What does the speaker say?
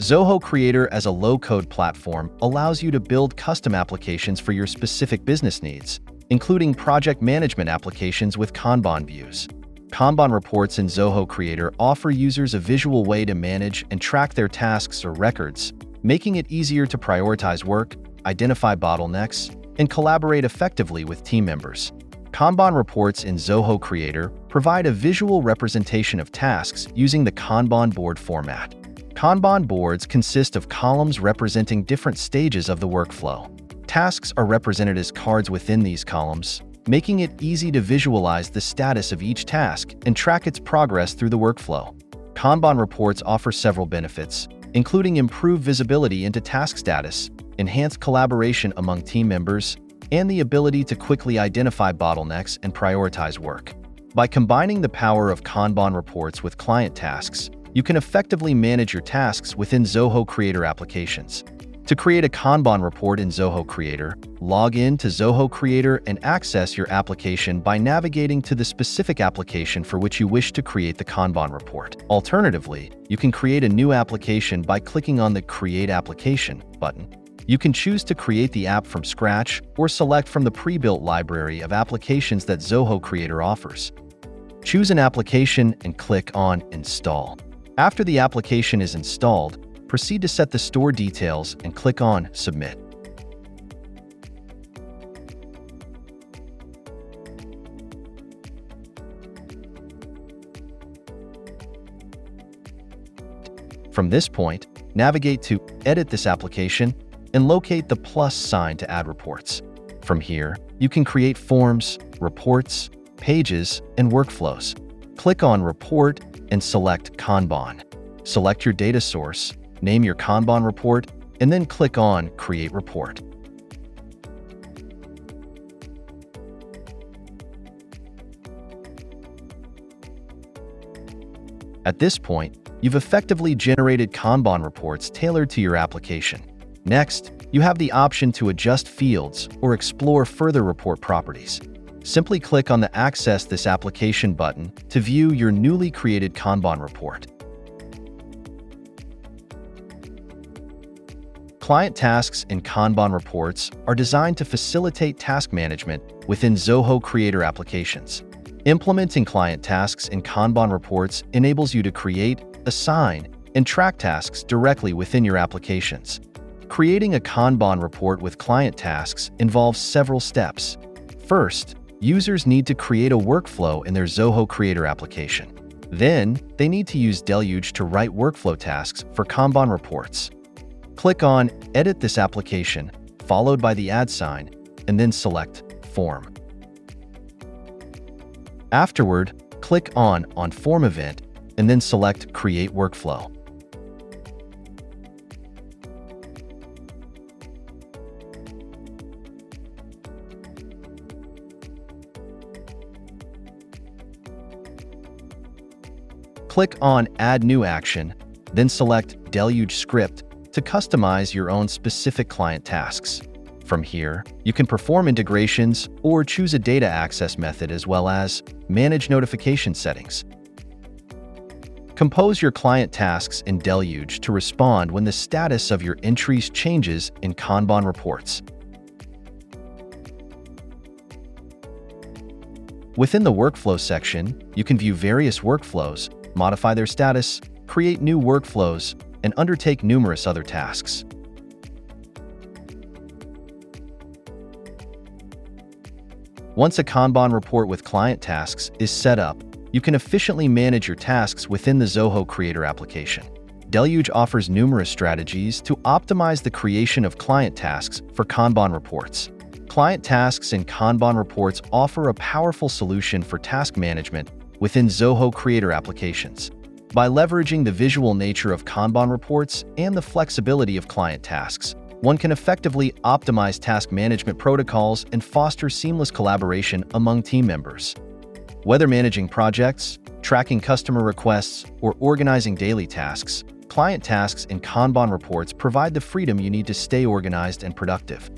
Zoho Creator as a low-code platform allows you to build custom applications for your specific business needs, including project management applications with Kanban views. Kanban Reports in Zoho Creator offer users a visual way to manage and track their tasks or records, making it easier to prioritize work, identify bottlenecks, and collaborate effectively with team members. Kanban Reports in Zoho Creator provide a visual representation of tasks using the Kanban board format. Kanban boards consist of columns representing different stages of the workflow. Tasks are represented as cards within these columns, making it easy to visualize the status of each task and track its progress through the workflow. Kanban Reports offer several benefits, including improved visibility into task status, enhanced collaboration among team members, and the ability to quickly identify bottlenecks and prioritize work. By combining the power of Kanban Reports with client tasks, you can effectively manage your tasks within Zoho Creator applications. To create a Kanban report in Zoho Creator, log in to Zoho Creator and access your application by navigating to the specific application for which you wish to create the Kanban report. Alternatively, you can create a new application by clicking on the Create Application button. You can choose to create the app from scratch or select from the pre-built library of applications that Zoho Creator offers. Choose an application and click on Install. After the application is installed, proceed to set the store details and click on Submit. From this point, navigate to Edit this application and locate the plus sign to add reports. From here, you can create forms, reports, pages, and workflows. Click on Report and select Kanban. Select your data source, name your Kanban report, and then click on Create Report. At this point, you've effectively generated Kanban reports tailored to your application. Next, you have the option to adjust fields or explore further report properties. Simply click on the Access this application button to view your newly created Kanban report. Client tasks in Kanban reports are designed to facilitate task management within Zoho Creator applications. Implementing client tasks in Kanban reports enables you to create, assign, and track tasks directly within your applications. Creating a Kanban report with client tasks involves several steps. First, users need to create a workflow in their Zoho Creator application. Then, they need to use Deluge to write workflow tasks for Kanban reports. Click on Edit this application, followed by the add sign, and then select Form. Afterward, click on Form Event, and then select Create Workflow. Click on Add New Action, then select Deluge Script to customize your own specific client tasks. From here, you can perform integrations or choose a data access method as well as manage notification settings. Compose your client tasks in Deluge to respond when the status of your entries changes in Kanban reports. Within the Workflow section, you can view various workflows, modify their status, create new workflows, and undertake numerous other tasks. Once a Kanban report with client tasks is set up, you can efficiently manage your tasks within the Zoho Creator application. Deluge offers numerous strategies to optimize the creation of client tasks for Kanban reports. Client tasks in Kanban reports offer a powerful solution for task management within Zoho Creator applications. By leveraging the visual nature of Kanban reports and the flexibility of client tasks, one can effectively optimize task management protocols and foster seamless collaboration among team members. Whether managing projects, tracking customer requests, or organizing daily tasks, client tasks in Kanban reports provide the freedom you need to stay organized and productive.